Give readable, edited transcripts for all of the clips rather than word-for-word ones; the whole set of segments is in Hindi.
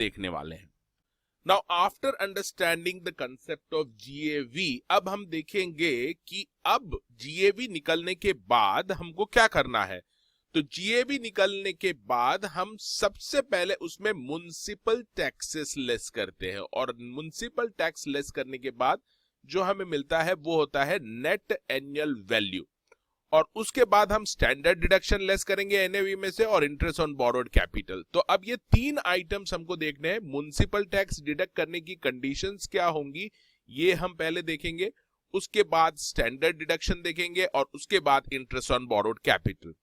देखने वाले हैं। Now after understanding the concept of GAV, अब हम देखेंगे कि अब जीएवी निकलने के बाद हमको क्या करना है। तो जीएवी निकलने के बाद हम सबसे पहले उसमें म्युनिसिपल टैक्सेस लेस करते हैं, और म्युनिसिपल टैक्स लेस करने के बाद जो हमें मिलता है वो होता है नेट एनुअल वैल्यू, और उसके बाद हम स्टैंडर्ड डिडक्शन लेस करेंगे एनएवी में से, और इंटरेस्ट ऑन बोरोड कैपिटल। तो अब ये तीन आइटम्स हमको देखने हैं। म्युनिसिपल टैक्स डिडक्ट करने की कंडीशंस क्या होंगी ये हम पहले देखेंगे, उसके बाद स्टैंडर्ड डिडक्शन देखेंगे, और उसके बाद इंटरेस्ट ऑन बोरोड कैपिटल।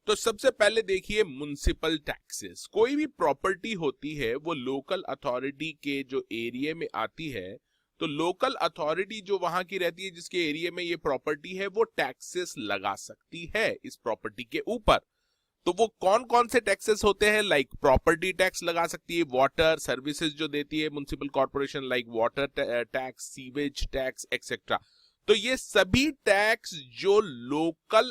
तो सबसे पहले देखिए म्युनिसिपल टैक्सेस। कोई भी प्रॉपर्टी होती है वो लोकल अथॉरिटी के जो एरिया में आती है, तो लोकल अथॉरिटी जो वहां की रहती है जिसके एरिया में ये प्रॉपर्टी है, वो टैक्सेस लगा सकती है इस प्रॉपर्टी के ऊपर। तो वो कौन कौन से टैक्सेस होते हैं, लाइक प्रॉपर्टी टैक्स लगा सकती है, वाटर सर्विसेज जो देती है municipal corporation like water tax, sewage tax etcetera. तो ये सभी टैक्स जो लोकल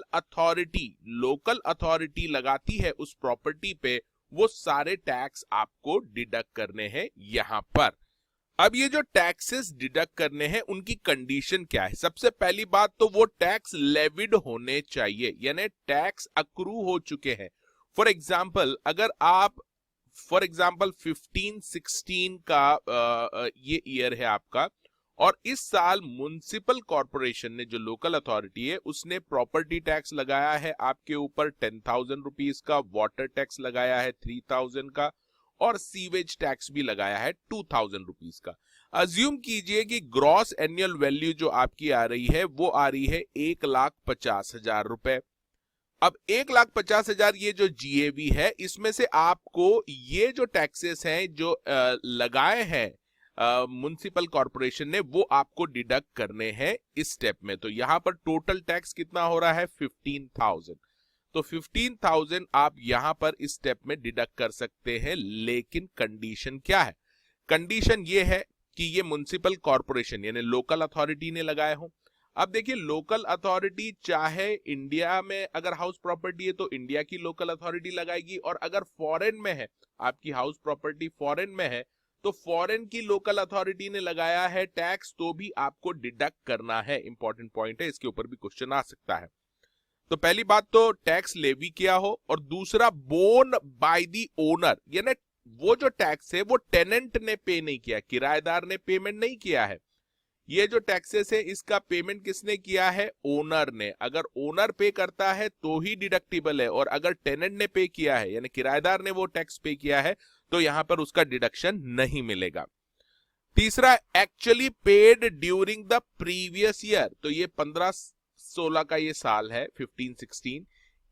अथॉरिटी लगाती है उस प्रॉपर्टी पे, वो सारे टैक्स आपको डिडक्ट करने हैं यहां पर। अब ये जो टैक्सेस डिडक्ट करने हैं उनकी कंडीशन क्या है। सबसे पहली बात तो वो टैक्स लेविड होने चाहिए, यानी टैक्स अक्रू हो चुके हैं। फॉर एग्जाम्पल अगर आप 15-16 का ये ईयर है आपका, और इस साल म्युनिसिपल कॉर्पोरेशन ने जो लोकल अथॉरिटी है उसने प्रॉपर्टी टैक्स लगाया है आपके ऊपर 10,000 रुपीज का, वाटर टैक्स लगाया है 3,000 का, और सीवेज टैक्स भी लगाया है 2,000 रुपीज का। अज्यूम कीजिए कि ग्रॉस एनुअल वैल्यू जो आपकी आ रही है वो आ रही है 1,50,000 रुपए। अब 1,50,000 ये जो जीएवी है, इसमें से आपको ये जो टैक्सेस हैं जो लगाए हैं म्युनिसिपल कॉर्पोरेशन ने, वो आपको डिडक्ट करने हैं इस स्टेप में। तो यहां पर टोटल टैक्स कितना हो रहा है 15,000। तो 15,000 आप यहां पर इस स्टेप में डिडक्ट कर सकते हैं, लेकिन कंडीशन क्या है। कंडीशन ये है कि ये म्युनिसिपल कॉर्पोरेशन यानी लोकल अथॉरिटी ने लगाए हो। अब देखिए लोकल अथॉरिटी चाहे इंडिया में अगर हाउस प्रॉपर्टी है तो इंडिया की लोकल अथॉरिटी लगाएगी, और अगर फॉरेन में है आपकी हाउस प्रॉपर्टी फॉरेन में है तो फॉरेन की लोकल अथॉरिटी ने लगाया है टैक्स, तो भी आपको डिडक्ट करना है। इंपॉर्टेंट पॉइंट है, इसके ऊपर भी क्वेश्चन आ सकता है। तो पहली बात तो टैक्स लेवी किया हो, और दूसरा बोन बाय द ओनर, यानी वो जो टैक्स है वो टेनेंट ने पे नहीं किया, किराएदार ने पेमेंट नहीं किया है। ये जो टैक्सेस है इसका पेमेंट किसने किया है, ओनर ने। अगर ओनर पे करता है तो ही डिडक्टिबल है, और अगर टेनेंट ने पे किया है यानी किराएदार ने वो टैक्स पे किया है तो यहां पर उसका डिडक्शन नहीं मिलेगा। तीसरा actually paid during the previous year, तो ये 15-16 का ये साल है 15-16,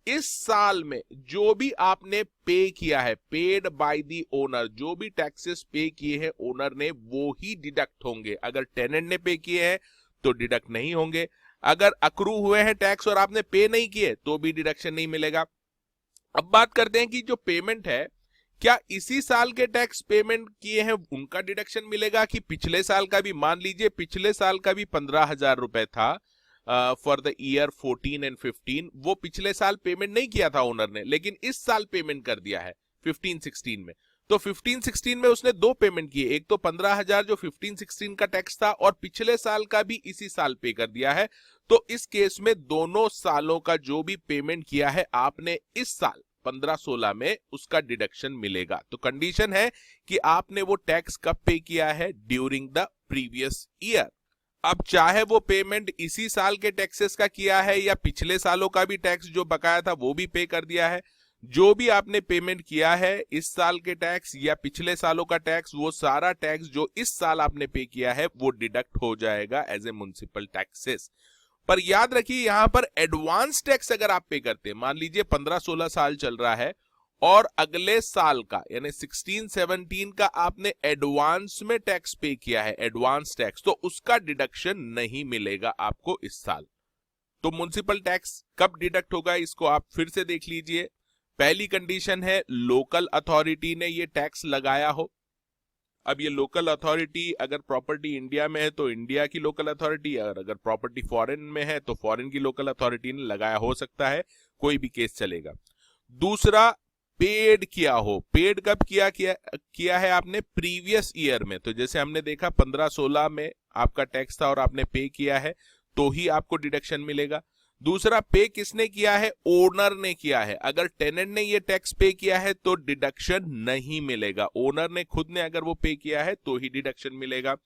इस साल में जो भी आपने पे किया है पेड बाय द ओनर, जो भी टैक्सेस पे किए हैं ओनर ने वो ही डिडक्ट होंगे। अगर टेनेंट ने पे किए हैं तो डिडक्ट नहीं होंगे। अगर अक्रू हुए हैं टैक्स और आपने पे नहीं किए तो भी डिडक्शन नहीं मिलेगा। अब बात करते हैं कि जो पेमेंट है, क्या इसी साल के टैक्स पेमेंट किए हैं उनका डिडक्शन मिलेगा कि पिछले साल का भी। मान लीजिए पिछले साल का भी 15,000 रुपए था फॉर द ईयर 14 एंड 15, वो पिछले साल पेमेंट नहीं किया था ओनर ने, लेकिन इस साल पेमेंट कर दिया है 15-16 में। तो 15-16 में उसने दो पेमेंट किए, एक तो 15,000 जो 15-16 का टैक्स था, और पिछले साल का भी इसी साल पे कर दिया है। तो इस केस में दोनों सालों का जो भी पेमेंट किया है आपने इस साल 15-16 में, उसका डिडक्शन मिलेगा। तो कंडीशन है कि आपने वो टैक्स कब पे किया है, ड्यूरिंग द प्रीवियस ईयर। अब चाहे वो पेमेंट इसी साल के टैक्सेस का किया है या पिछले सालों का भी टैक्स जो बकाया था वो भी पे कर दिया है, जो भी आपने पेमेंट किया है इस साल के टैक्स या पिछले सालों का टैक्स, वो सारा टैक्स जो इस साल आपने पे किया है वो डिडक्ट हो जाएगा एज ए म्युनिसिपल टैक्सेस। पर याद रखिए यहां पर एडवांस टैक्स अगर आप पे करते हैं, मान लीजिए 15-16 साल चल रहा है और अगले साल का यानी 16-17 का आपने एडवांस में टैक्स पे किया है, एडवांस टैक्स, तो उसका डिडक्शन नहीं मिलेगा आपको इस साल। तो म्युनिसिपल टैक्स कब डिडक्ट होगा इसको आप फिर से देख लीजिए। पहली कंडीशन है लोकल अथॉरिटी ने ये टैक्स लगाया हो। अब ये लोकल अथॉरिटी अगर प्रॉपर्टी इंडिया में है तो इंडिया की लोकल अथॉरिटी, अगर प्रॉपर्टी फॉरेन में है तो फॉरेन की लोकल अथॉरिटी ने लगाया हो सकता है, कोई भी केस चलेगा। दूसरा पेड किया हो। पेड कब किया है आपने? प्रीवियस ईयर में। तो जैसे हमने देखा 15-16 में आपका टैक्स था और आपने पे किया है तो ही आपको डिडक्शन मिलेगा। दूसरा, पे किसने किया है? ओनर ने किया है। अगर टेनेंट ने ये टैक्स पे किया है तो डिडक्शन नहीं मिलेगा। ओनर ने खुद ने अगर वो पे किया है तो ही डिडक्शन मिलेगा।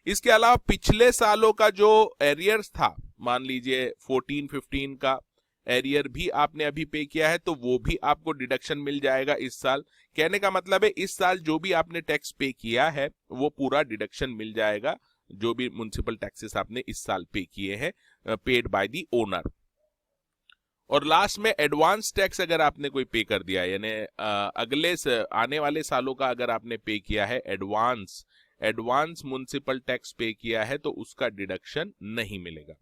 इसके अलावा पिछले सालों का जो एरियर्स था, मान लीजिए 14-15 का एरियर भी आपने अभी पे किया है तो वो भी आपको डिडक्शन मिल जाएगा इस साल। कहने का मतलब है इस साल जो भी आपने टैक्स पे किया है वो पूरा डिडक्शन मिल जाएगा, जो भी म्युनिसिपल टैक्सेस आपने इस साल पे किए हैं, पेड बाय द ओनर। और लास्ट में एडवांस टैक्स अगर आपने कोई पे कर दिया, यानी अगले आने वाले सालों का अगर आपने पे किया है, एडवांस म्युनिसिपल टैक्स पे किया है तो उसका डिडक्शन नहीं मिलेगा।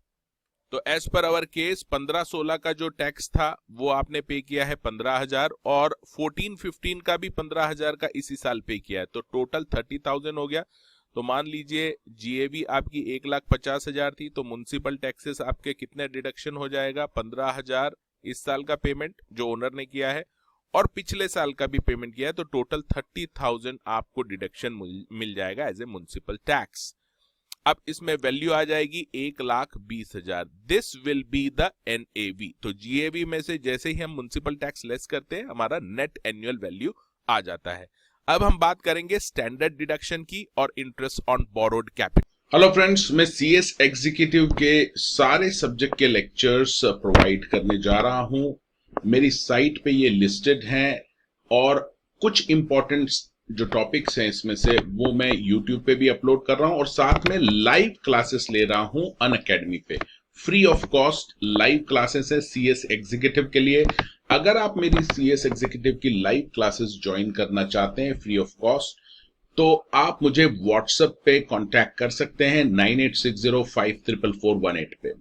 तो एज पर अवर केस 15-16 का जो टैक्स था वो आपने पे किया है 15,000 और 14-15 का भी 15,000 का इसी साल पे किया है, तो टोटल 30,000 हो गया। तो मान लीजिए जीएबी आपकी 1,50,000 थी, तो म्युनिसिपल टैक्सेस आपके कितने डिडक्शन हो जाएगा? 15,000 इस साल का पेमेंट जो ओनर ने किया है और पिछले साल का भी पेमेंट किया है, तो टोटल 30,000 आपको डिडक्शन मिल जाएगा एज ए म्युनिसिपल टैक्स। अब इसमें वैल्यू आ जाएगी 1,20,000। This will be the NAV. तो जीएबी में से जैसे ही हम म्युनिसिपल टैक्स लेस करते हैं हमारा नेट एनुअल वैल्यू आ जाता है। अब हम बात करेंगे स्टैंडर्ड डिडक्शन की और interest on borrowed capital. Hello friends, मैं सीएस एग्जीक्यूटिव के सारे सब्जेक्ट के लेक्चर्स प्रोवाइड करने जा रहा हूं। मेरी साइट पे ये लिस्टेड हैं और कुछ इंपॉर्टेंट जो टॉपिक्स हैं इसमें से वो मैं यूट्यूब पे भी अपलोड कर रहा हूं और साथ में लाइव क्लासेस ले रहा हूं अनअकैडमी पे। Free of cost live classes है सीएस एग्जीक्यूटिव के लिए। अगर आप मेरी सीएस एग्जीक्यूटिव की लाइव क्लासेस ज्वाइन करना चाहते हैं फ्री ऑफ कॉस्ट, तो आप मुझे व्हाट्सएप पे कांटेक्ट कर सकते हैं 9860544418 पे।